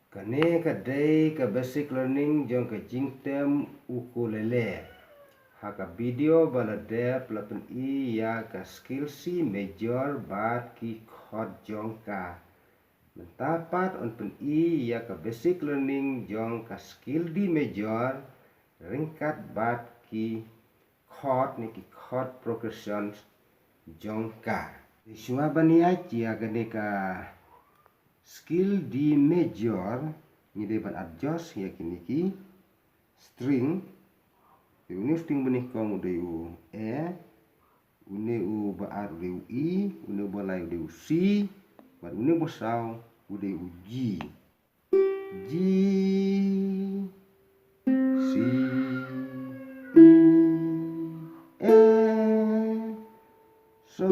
Kane kadai ka basic learning jong ka Jingtem Ukulele. Haka video balade pelapen i ya ka skill si major bat ki chord jong ka. Mentapat on pen i ya ka basic learning jong ka skill di major ringkat bat ki chord ni ki chord progression jong ka. Isua bania cia gane ka skill di major ni depan adjust ya kini ki string ini string benih kong udah u une u baar udah u i une balai udah u c bat une bosau udah u g c e so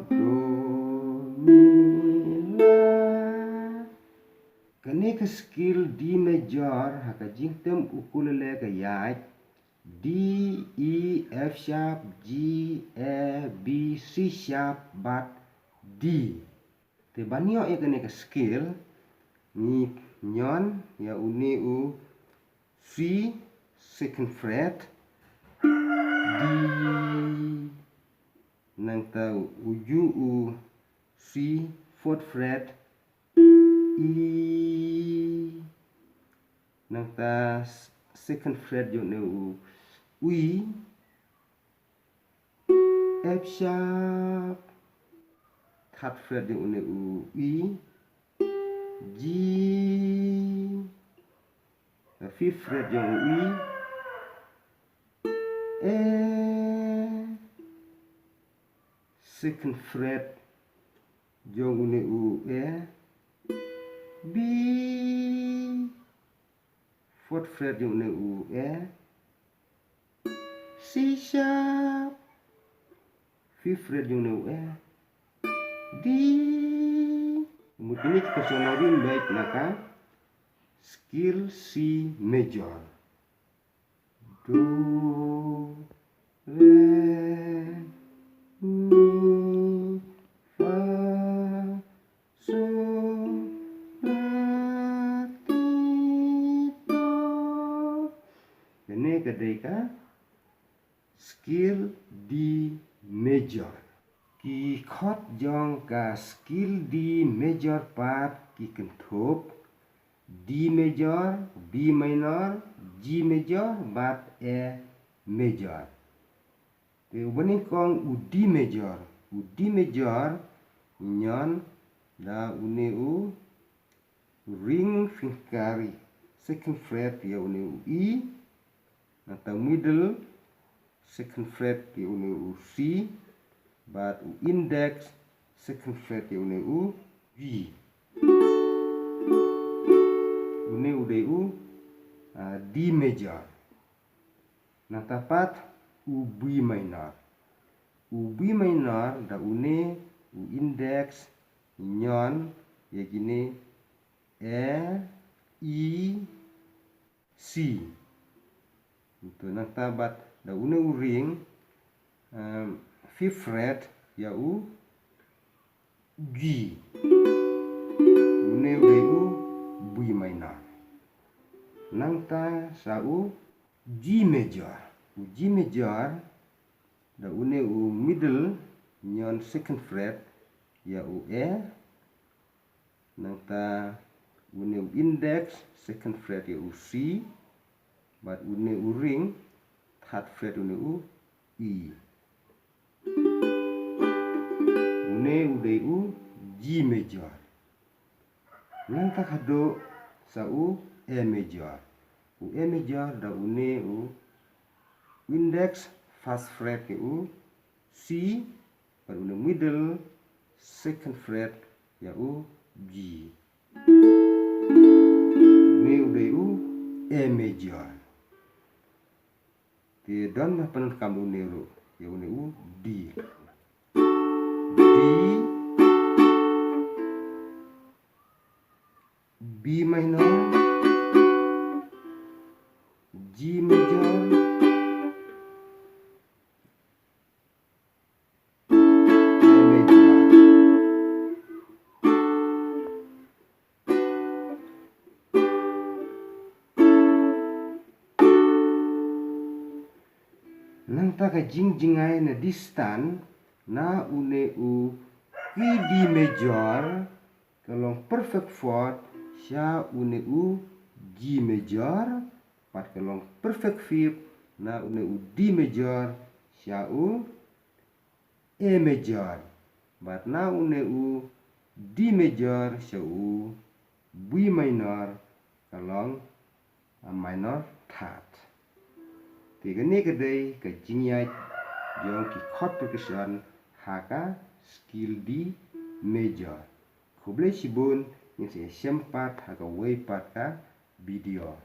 do mi la. Kene ke skill di major haka Jingtem Ukulele ka yai D, E, F sharp, G, A, B, C sharp, bat D. Te banyo ya kene ke skill ni nyon ya uni u C second fret D nang ta uju u C fourth fret E nang ta second fret jo ne u E F sharp third fret jo ne u E G fifth fret jo u E A second fret jo ne u A B fourth fret jo ne u A C sharp fifth fret jo ne u A D. Kemudian kita sonorin baik naka skill C major do re mi fa sol la ti do. Ini ketika skill D major ki chord jong ka skill D major part ki kentup D major, B minor, G major, bat A major. Te ubani kong u D major nyon da une u ring finger second fret ya une u E atau middle second fret ya une u C bat u index second fret ya une u G une udah u D major nah tapat u B minor da une u index nyon ya gini A E C itu nah tabat da une u ring fifth fret ya u G une udah u B minor nang ta sa u G major da une u middle nyon second fret ya u A nang ta une u index second fret ya u C bat une u ring third fret une u E une udah u G major nang ta kado sa u A major da une u index first fret ke u C bat une middle second fret ya u G une udah u A major te don ma pen kamu neru ya une u D B minor G major A major nang ta ka jingai na distan na une u ki D major kalong perfect fourth sya une u G major pat kalong perfect fifth na une u D major sya u A major bat na une u D major sya u B minor kalong minor third. Tiga ni kedai ke jingyat jong ki chord percussion haka skill D major. Kublai sibun ni se sempat haka way pat ka video.